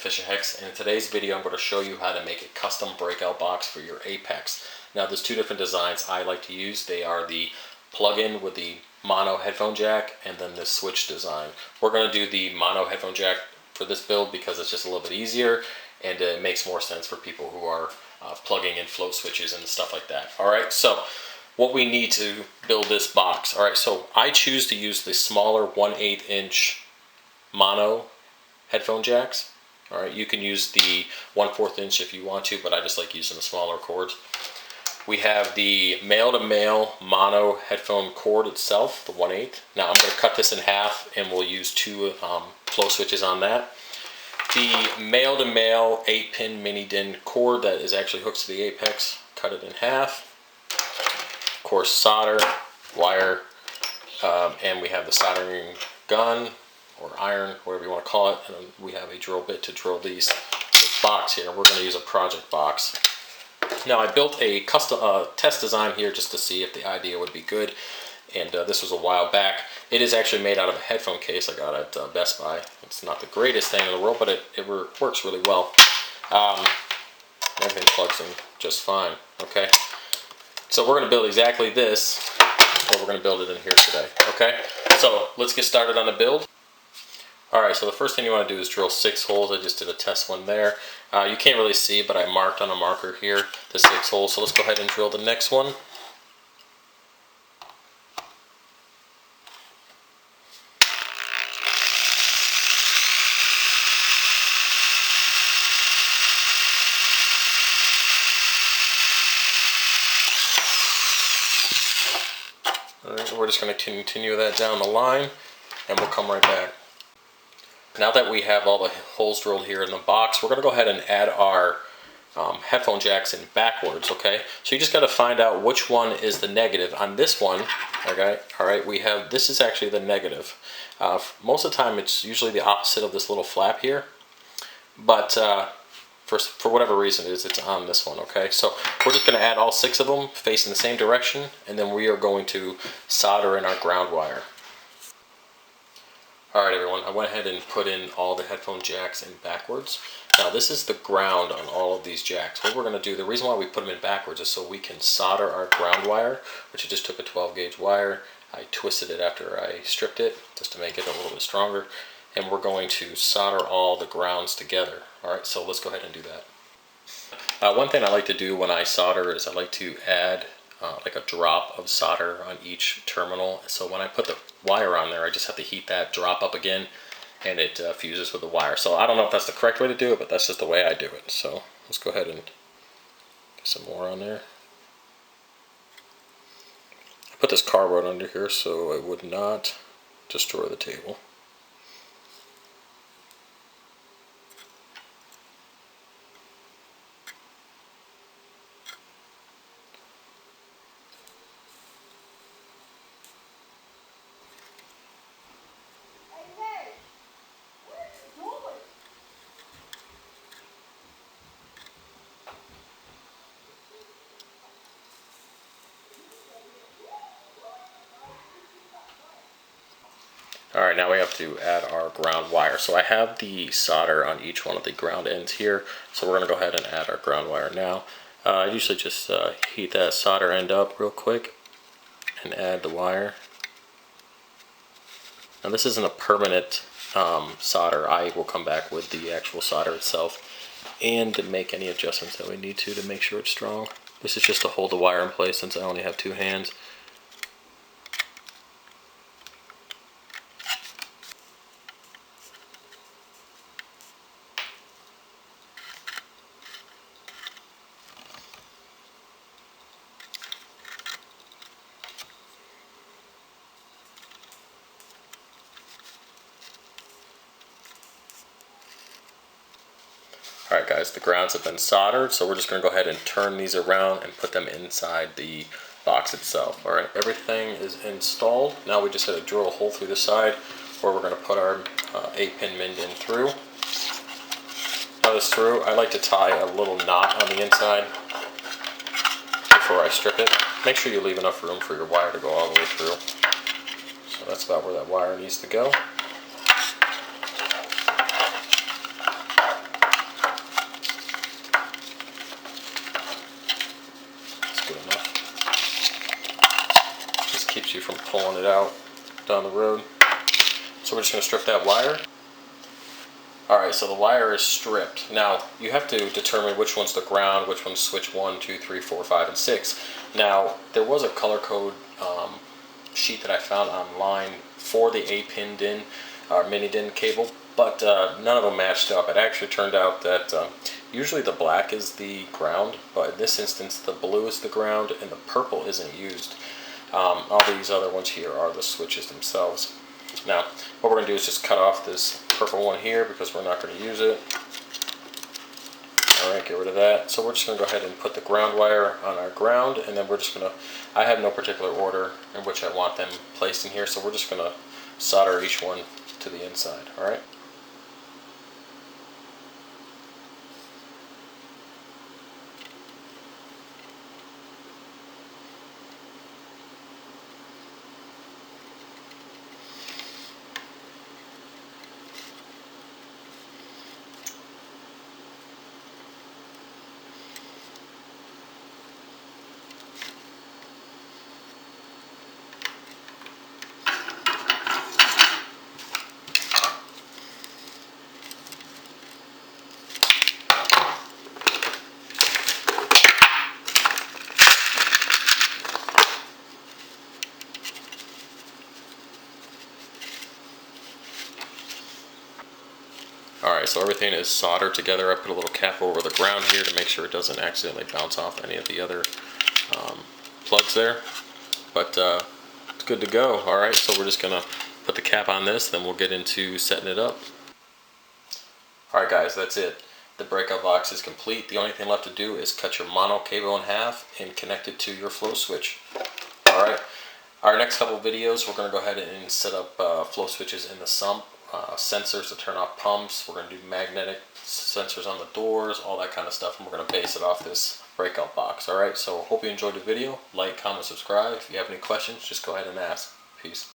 Hex, and in today's video I'm going to show you how to make a custom breakout box for your Apex. Now there's two different designs I like to use. They are the plug-in with the mono headphone jack and then the switch design. We're going to do the mono headphone jack for this build because it's just a little bit easier and it makes more sense for people who are plugging in float switches and stuff like that. Alright, so what we need to build this box. Alright, so I choose to use the smaller 1/8 inch mono headphone jacks. Alright, you can use the 1/4 inch if you want to, but I just like using the smaller cords. We have the male-to-male mono headphone cord itself, the 1/8. Now I'm going to cut this in half and we'll use two flow switches on that. The male-to-male 8-pin mini DIN cord that is actually hooked to the Apex, cut it in half. Of course, solder, wire, and we have the soldering gun or iron, whatever you want to call it, and we have a drill bit to drill this box here. We're going to use a project box. Now I built a custom test design here just to see if the idea would be good, and this was a while back. It is actually made out of a headphone case I got at Best Buy. It's not the greatest thing in the world, but it works really well. Everything plugs in just fine. Okay, so we're going to build exactly this, but we're going to build it in here today. Okay, so let's get started on the build. Alright, so the first thing you want to do is drill 6 holes. I just did a test one there. You can't really see, but I marked on a marker here the 6 holes. So let's go ahead and drill the next one. Alright, we're just going to continue that down the line, and we'll come right back. Now that we have all the holes drilled here in the box, we're going to go ahead and add our headphone jacks in backwards, okay? So you just got to find out which one is the negative. On this one, okay, alright, we have, this is actually the negative. Most of the time it's usually the opposite of this little flap here, but for whatever reason it is, it's on this one, okay? So we're just going to add all 6 of them facing the same direction, and then we are going to solder in our ground wire. Alright everyone, I went ahead and put in all the headphone jacks in backwards. Now this is the ground on all of these jacks. What we're going to do, the reason why we put them in backwards is so we can solder our ground wire, which I just took a 12 gauge wire. I twisted it after I stripped it just to make it a little bit stronger. And we're going to solder all the grounds together. Alright, so let's go ahead and do that. One thing I like to do when I solder is I like to add like a drop of solder on each terminal. So when I put the wire on there, I just have to heat that drop up again, and it fuses with the wire. So I don't know if that's the correct way to do it, but that's just the way I do it. So let's go ahead and get some more on there. I put this cardboard under here so it would not destroy the table. Alright, now we have to add our ground wire. So I have the solder on each one of the ground ends here, so we're going to go ahead and add our ground wire now. I usually just heat that solder end up real quick and add the wire. Now this isn't a permanent solder. I will come back with the actual solder itself and to make any adjustments that we need to make sure it's strong. This is just to hold the wire in place since I only have 2 hands. Alright guys, the grounds have been soldered, so we're just going to go ahead and turn these around and put them inside the box itself. Alright, everything is installed. Now we just got to drill a hole through the side where we're going to put our 8-pin Minion through. Now this through, I like to tie a little knot on the inside before I strip it. Make sure you leave enough room for your wire to go all the way through. So that's about where that wire needs to go. it out down the road. So we're just going to strip that wire. Alright, so the wire is stripped. Now, you have to determine which one's the ground, which one's switch 1, 2, 3, 4, 5, and 6. Now, there was a color code sheet that I found online for the 8-pin DIN, or mini DIN cable, but none of them matched up. It actually turned out that usually the black is the ground, but in this instance the blue is the ground and the purple isn't used. All these other ones here are the switches themselves. Now, what we're going to do is just cut off this purple one here because we're not going to use it. Alright, get rid of that. So we're just going to go ahead and put the ground wire on our ground, and then we're just going to, I have no particular order in which I want them placed in here, so we're just going to solder each one to the inside. Alright. Alright, so everything is soldered together. I put a little cap over the ground here to make sure it doesn't accidentally bounce off any of the other plugs there. But it's good to go. Alright, so we're just going to put the cap on this, then we'll get into setting it up. Alright guys, that's it. The breakout box is complete. The only thing left to do is cut your mono cable in half and connect it to your flow switch. Alright, our next couple videos we're going to go ahead and set up flow switches in the sump. Sensors to turn off pumps. We're going to do magnetic sensors on the doors, all that kind of stuff, and we're going to base it off this breakout box. Alright, so hope you enjoyed the video. Like, comment, subscribe. If you have any questions, just go ahead and ask. Peace.